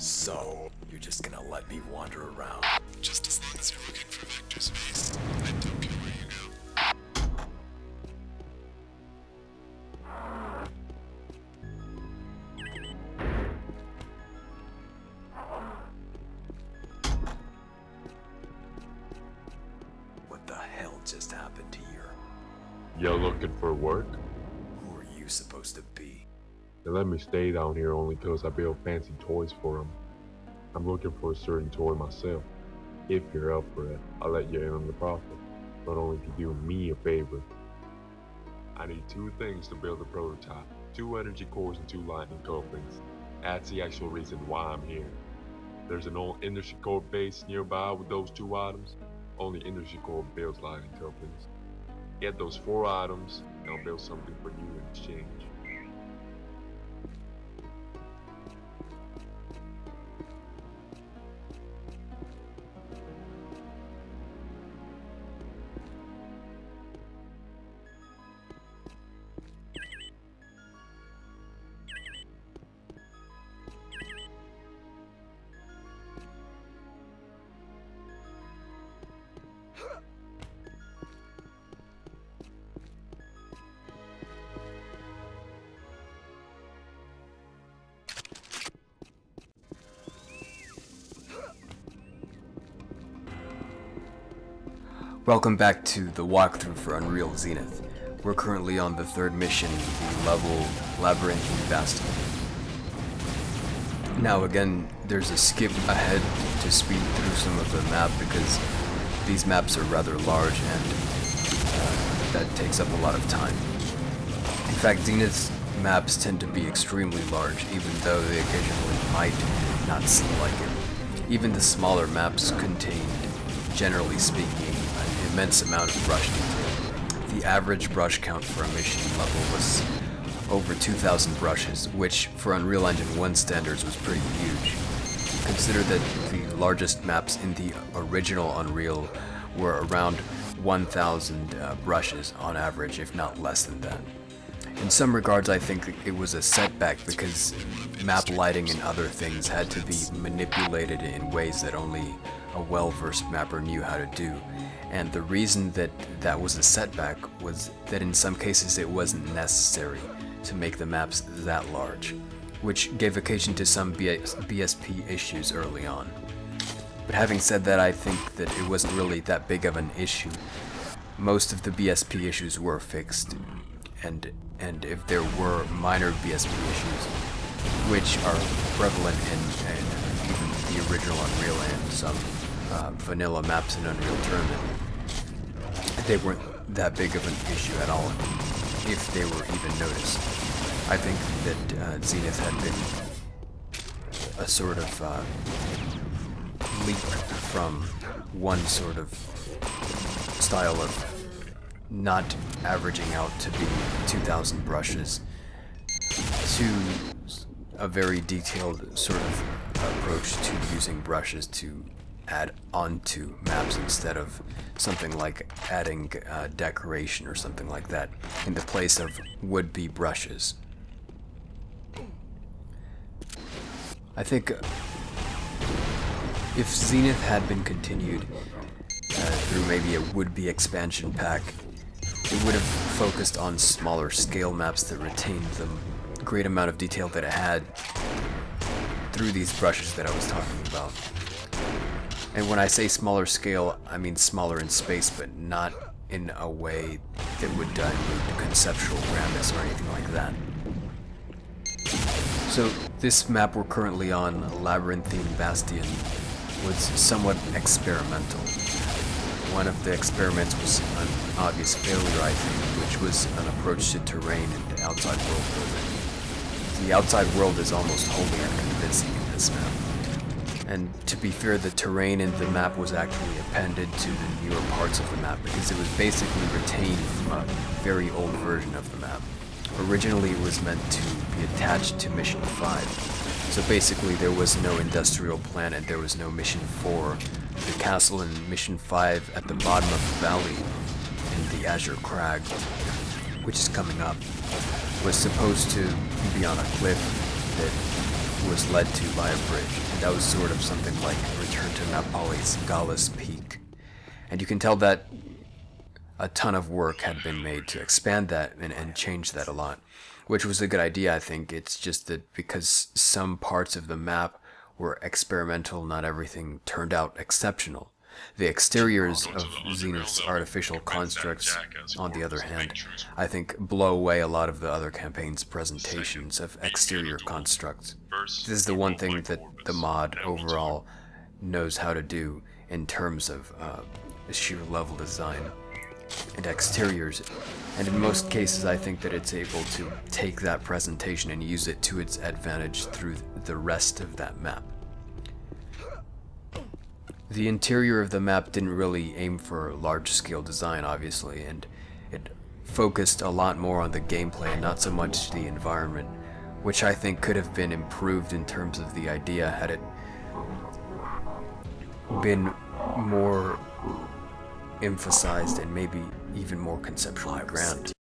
So, you're just gonna let me wander around? Just as long as you're looking for vector space, I don't care where you go. What the hell just happened here? You're looking for work? Who are you supposed to be? They let me stay down here only because I build fancy toys for them. I'm looking for a certain toy myself. If you're up for it, I'll let you in on the profit. But only if you do me a favor. I need 2 things to build a prototype. 2 energy cores and 2 lightning couplings. That's the actual reason why I'm here. There's an old industry core base nearby with those 2 items. Only industry core builds lightning couplings. Get those 4 items, and I'll build something for you in exchange. Welcome back to the walkthrough for Unreal Zenith. We're currently on the 3rd mission, the level Labyrinthine Bastion. Now again, there's a skip ahead to speed through some of the map because these maps are rather large and that takes up a lot of time. In fact, Zenith's maps tend to be extremely large, even though they occasionally might not seem like it. Even the smaller maps contain, generally speaking, an immense amount of brush detail. The average brush count for a mission level was over 2,000 brushes, which for Unreal Engine 1 standards was pretty huge. Consider that the largest maps in the original Unreal were around 1,000 brushes on average, if not less than that. In some regards, I think it was a setback because map lighting and other things had to be manipulated in ways that only a well-versed mapper knew how to do. And the reason that that was a setback was that in some cases it wasn't necessary to make the maps that large, which gave occasion to some BSP issues early on. But having said that, I think that it wasn't really that big of an issue. Most of the BSP issues were fixed, and if there were minor BSP issues, which are prevalent in even the original Unreal and some vanilla maps in Unreal Tournament, they weren't that big of an issue at all, if they were even noticed. I think that Zenith had been a sort of leap from one sort of style of not averaging out to be 2,000 brushes to a very detailed sort of approach to using brushes to add onto maps instead of something like adding decoration or something like that in the place of would-be brushes. I think if Zenith had been continued through maybe a would-be expansion pack, it would have focused on smaller scale maps that retained the great amount of detail that it had through these brushes that I was talking about. And when I say smaller scale, I mean smaller in space, but not in a way that would dilute conceptual grandness or anything like that. So this map we're currently on, Labyrinthine Bastion, was somewhat experimental. One of the experiments was an obvious failure, I think, which was an approach to terrain and outside world building. The outside world is almost wholly unconvincing in this map. And to be fair, the terrain in the map was actually appended to the newer parts of the map because it was basically retained from a very old version of the map. Originally it was meant to be attached to Mission 5. So basically there was no industrial planet, there was no Mission 4. The castle in Mission 5 at the bottom of the valley in the Azure Crag, which is coming up, was supposed to be on a cliff that was led to by a bridge, and that was sort of something like Return to Napoli's Gallus Peak. And you can tell that a ton of work had been made to expand that and change that a lot, which was a good idea, I think. It's just that because some parts of the map were experimental, not everything turned out exceptional. The exteriors of Zenith's artificial constructs, on the other hand, I think blow away a lot of the other campaign's presentations of exterior constructs. This is the one thing that the mod overall knows how to do in terms of sheer level design and exteriors, and in most cases I think that it's able to take that presentation and use it to its advantage through the rest of that map. The interior of the map didn't really aim for large-scale design, obviously, and it focused a lot more on the gameplay and not so much the environment, which I think could have been improved in terms of the idea had it been more emphasized and maybe even more conceptually grand.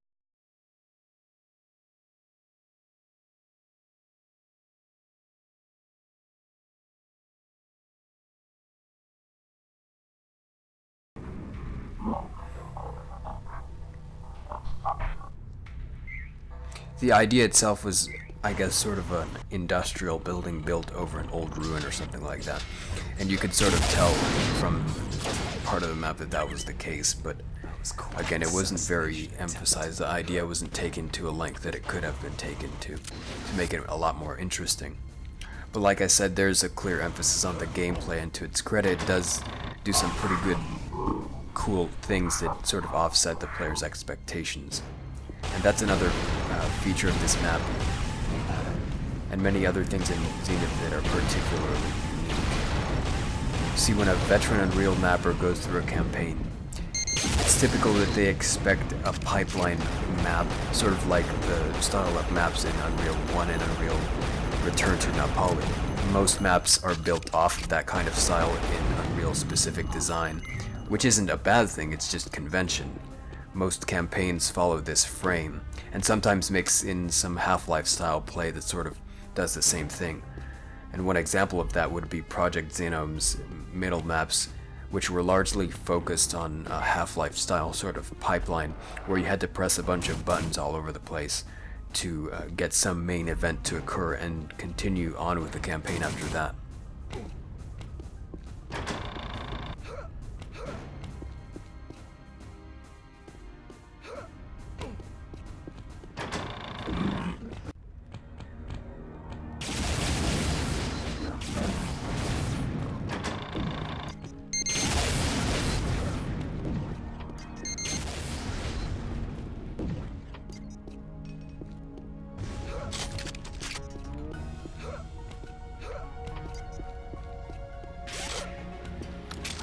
The idea itself was, I guess, sort of an industrial building built over an old ruin or something like that. And you could sort of tell from part of the map that that was the case, but again, it wasn't very emphasized. The idea wasn't taken to a length that it could have been taken to make it a lot more interesting. But like I said, there's a clear emphasis on the gameplay, and to its credit, it does do some pretty good, cool things that sort of offset the player's expectations. And that's another feature of this map, and many other things in Zenith that are particularly unique. See, when a veteran Unreal mapper goes through a campaign, it's typical that they expect a pipeline map, sort of like the style of maps in Unreal 1 and Unreal Return to Napoli. Most maps are built off of that kind of style in Unreal-specific design, which isn't a bad thing, it's just convention. Most campaigns follow this frame, and sometimes mix in some Half-Life style play that sort of does the same thing. And one example of that would be Project Xenom's middle maps, which were largely focused on a Half-Life style sort of pipeline, where you had to press a bunch of buttons all over the place to get some main event to occur and continue on with the campaign after that.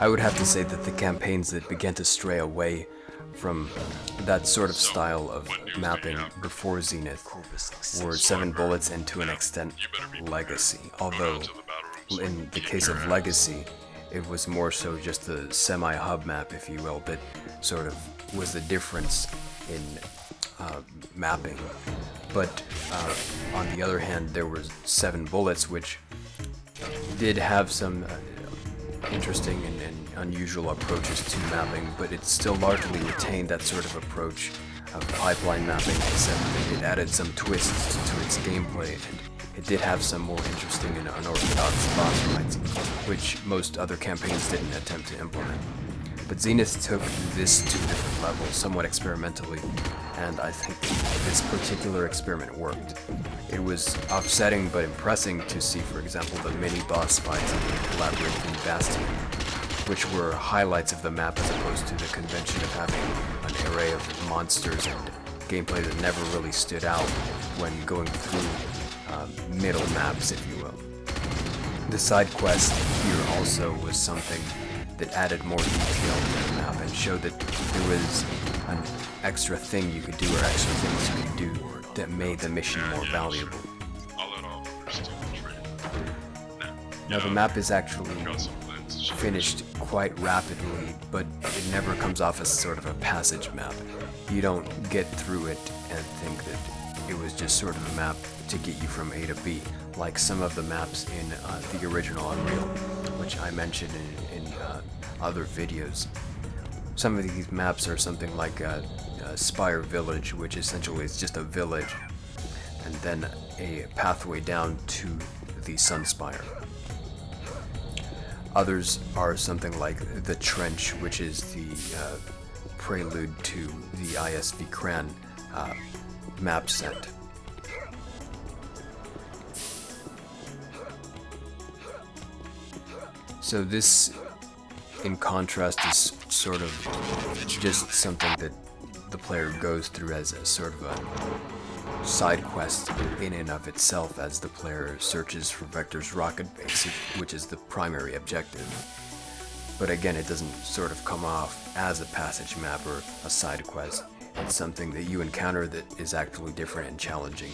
I would have to say that the campaigns that began to stray away from that sort of style of mapping before Zenith were 7 Bullets and to an extent Legacy, although in the case of Legacy it was more so just the semi-hub map, if you will, that sort of was the difference in mapping. But on the other hand, there was 7 Bullets, which did have some interesting and unusual approaches to mapping, but it still largely retained that sort of approach of pipeline mapping, except that it added some twists to its gameplay, and it did have some more interesting and unorthodox boss fights, which most other campaigns didn't attempt to implement. But Zenith took this to a different level, somewhat experimentally, and I think this particular experiment worked. It was upsetting but impressive to see, for example, the mini-boss fights in Labyrinthine Bastion, which were highlights of the map as opposed to the convention of having an array of monsters and gameplay that never really stood out when going through middle maps, if you will. The side quest here also was something that added more detail to the map and showed that there was an extra thing you could do or extra things you could do that made the mission more valuable. Now the map is actually finished quite rapidly, but it never comes off as sort of a passage map. You don't get through it and think that it was just sort of a map to get you from A to B, like some of the maps in the original Unreal, which I mentioned in other videos. Some of these maps are something like Spire Village, which essentially is just a village, and then a pathway down to the Sunspire. Others are something like the Trench, which is the prelude to the ISV Cran map set. So this, in contrast, is sort of just something that the player goes through as a sort of a side quest in and of itself, as the player searches for Vector's rocket base, which is the primary objective. But again, it doesn't sort of come off as a passage map or a side quest. It's something that you encounter that is actually different and challenging.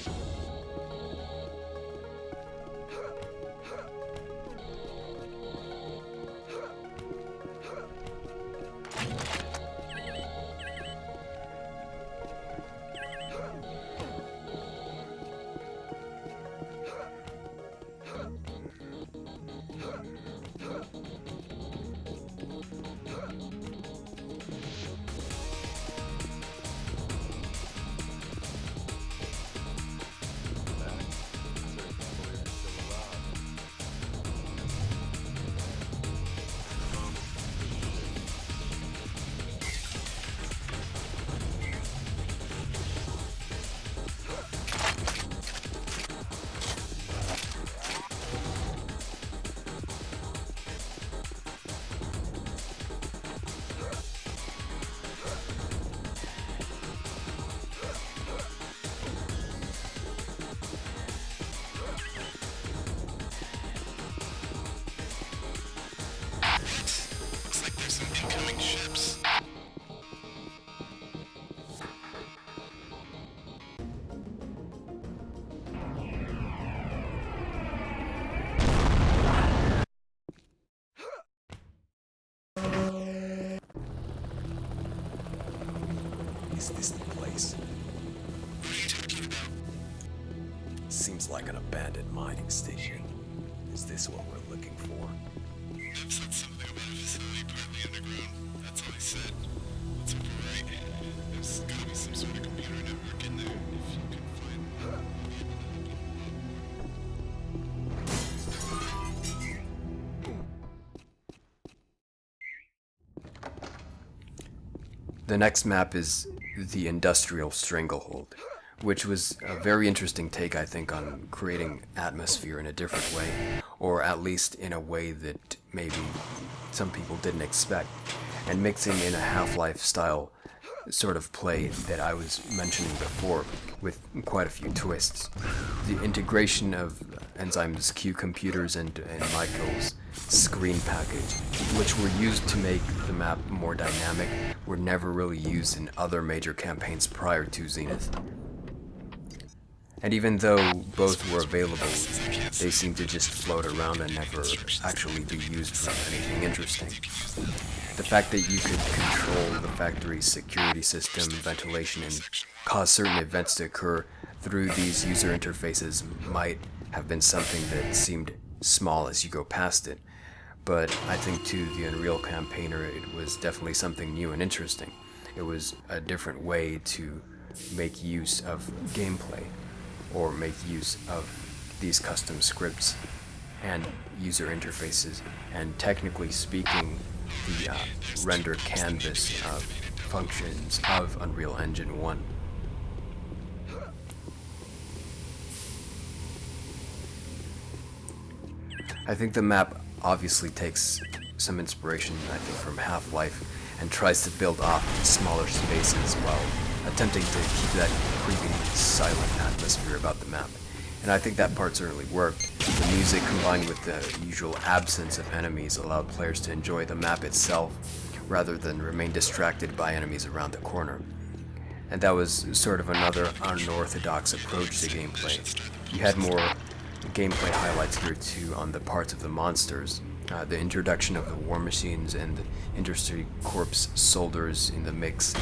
Looks like there's some incoming ships. Is this the place? What are you talking about? Seems like an abandoned mining station. Is this what we're looking for? Map said something about a facility partly underground. That's all I said. Let's hope we're right. There's gotta be some sort of computer network in there if you can find The next map is the Industrial Stranglehold, which was a very interesting take, I think, on creating atmosphere in a different way, or at least in a way that maybe some people didn't expect, and mixing in a Half-Life style sort of play that I was mentioning before, with quite a few twists. The integration of Enzyme's Q computers and Michael's screen package, which were used to make the map more dynamic, were never really used in other major campaigns prior to Zenith. And even though both were available, they seemed to just float around and never actually be used for anything interesting. The fact that you could control the factory's security system, ventilation, and cause certain events to occur through these user interfaces might have been something that seemed small as you go past it, but I think to the Unreal campaigner it was definitely something new and interesting. It was a different way to make use of gameplay, or make use of these custom scripts and user interfaces, and technically speaking, the render canvas functions of Unreal Engine 1. I think the map obviously takes some inspiration, I think, from Half-Life, and tries to build off smaller spaces while attempting to keep that creepy, silent atmosphere about the map. And I think that part certainly worked. The music combined with the usual absence of enemies allowed players to enjoy the map itself, rather than remain distracted by enemies around the corner. And that was sort of another unorthodox approach to gameplay. You had more gameplay highlights here too on the parts of the monsters, the introduction of the war machines and the Industry Corps soldiers in the mix,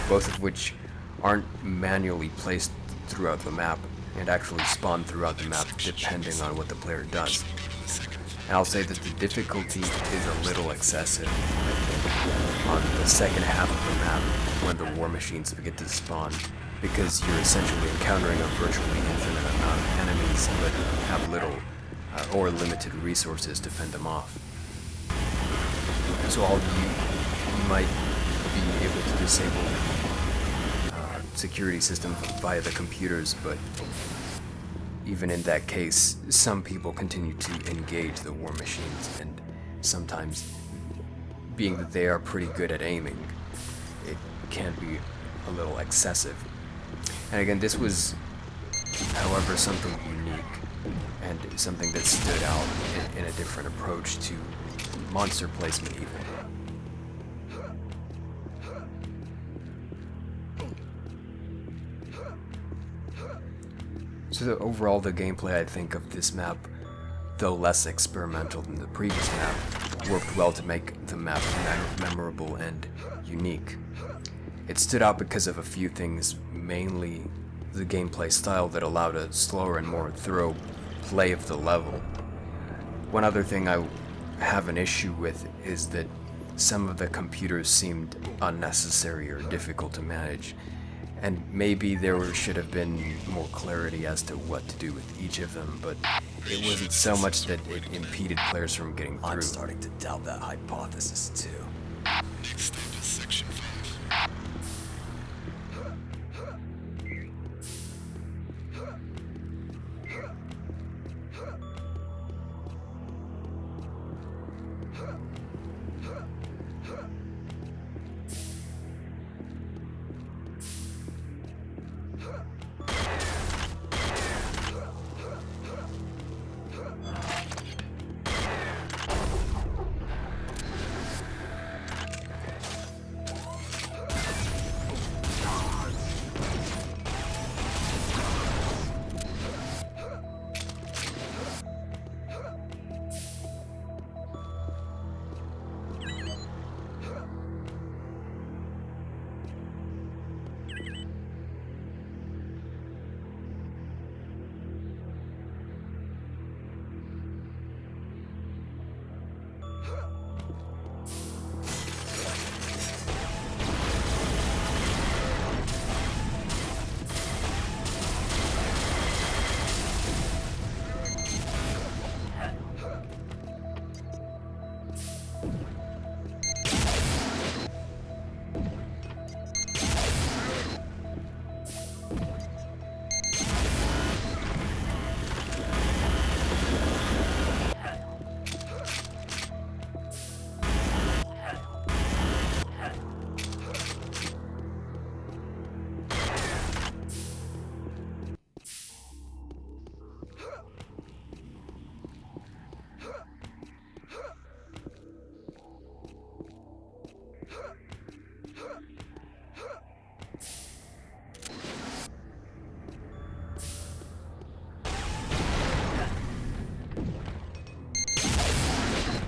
both of which aren't manually placed throughout the map, and actually spawn throughout the map depending on what the player does. And I'll say that the difficulty is a little excessive, I think, on the second half of the map when the war machines begin to spawn, because you're essentially encountering a virtually infinite amount of enemies but have little or limited resources to fend them off. So you might be able to disable security system via the computers, but even in that case, some people continue to engage the war machines, and sometimes, being that they are pretty good at aiming, it can be a little excessive. And again, this was, however, something unique, and something that stood out in a different approach to monster placement even. So overall, the gameplay, I think, of this map, though less experimental than the previous map, worked well to make the map memorable and unique. It stood out because of a few things, mainly the gameplay style that allowed a slower and more thorough play of the level. One other thing I have an issue with is that some of the computers seemed unnecessary or difficult to manage, and maybe there should have been more clarity as to what to do with each of them, but it wasn't so much that it impeded players from getting through. I'm starting to doubt that hypothesis too. Next step is section 5.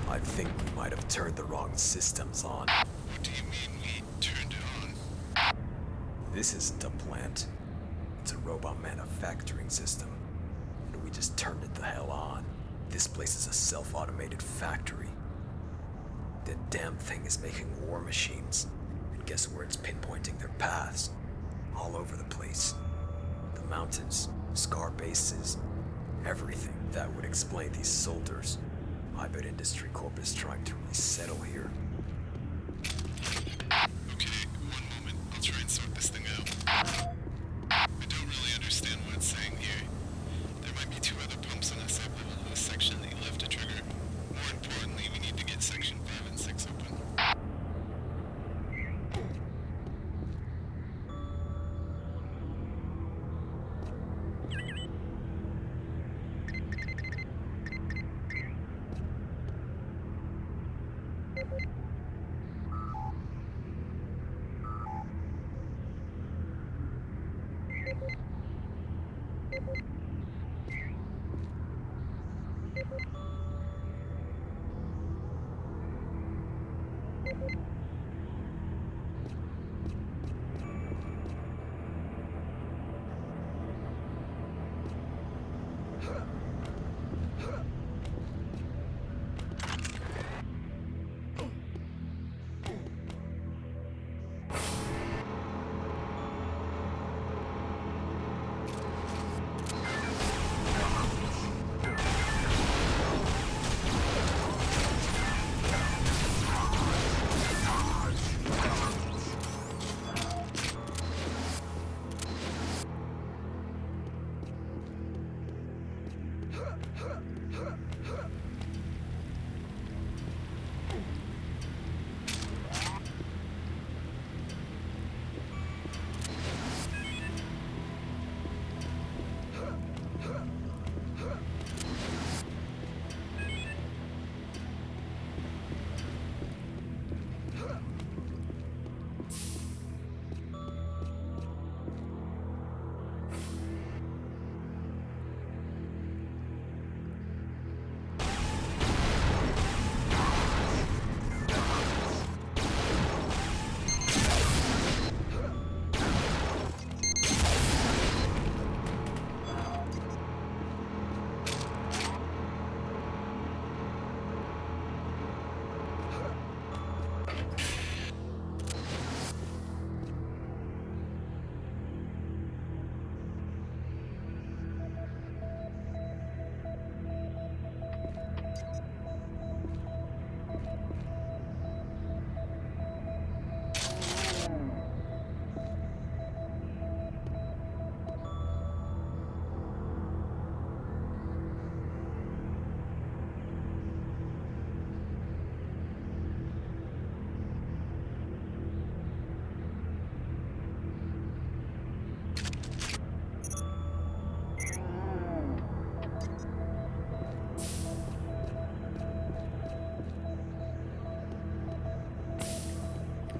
I think we might have turned the wrong systems on. What do you mean we turned it on? This isn't a plant. It's a robot manufacturing system. And we just turned it the hell on. This place is a self-automated factory. That damn thing is making war machines. And guess where it's pinpointing their paths? All over the place. The mountains, scar bases, everything. That would explain these soldiers. I bet Industry Corp is trying to resettle here. Okay, one moment. I'll try and sort this thing out. I don't really understand what it's saying here. There might be 2 other pumps on the sub-level of this section that you'll have to trigger. More importantly, we need to get section 5 and 6 open.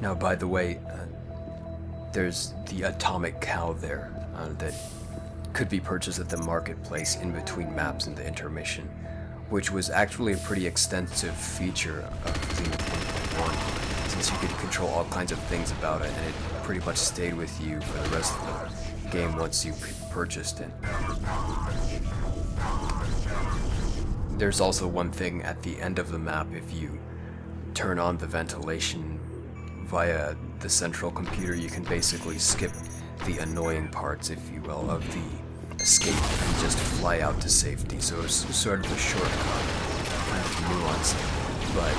Now, by the way, there's the atomic cow there that could be purchased at the marketplace in between maps in the intermission, which was actually a pretty extensive feature of Zenith 1.1, since you could control all kinds of things about it, and it pretty much stayed with you for the rest of the game once you purchased it. There's also one thing at the end of the map. If you turn on the ventilation via the central computer, you can basically skip the annoying parts, if you will, of the escape and just fly out to safety. So it's sort of a shortcut, kind of nuanced, but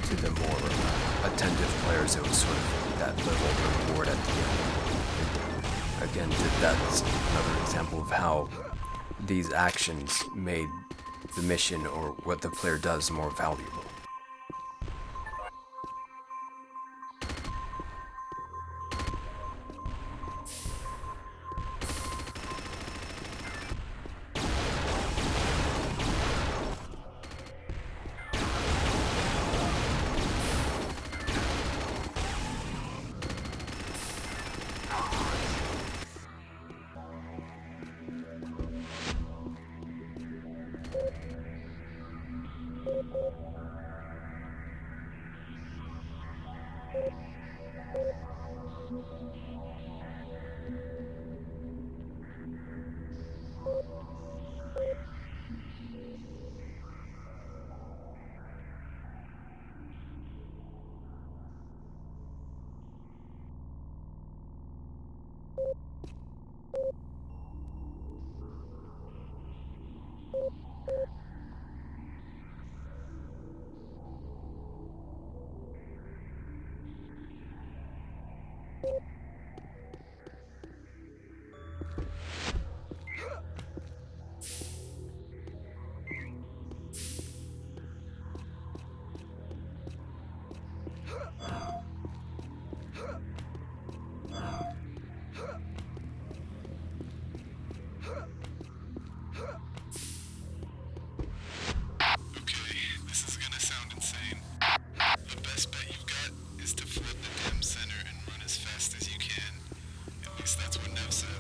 to the more attentive players, it was sort of that little reward at the end. Again, that's another example of how these actions made the mission or what the player does more valuable. That's what Nev said.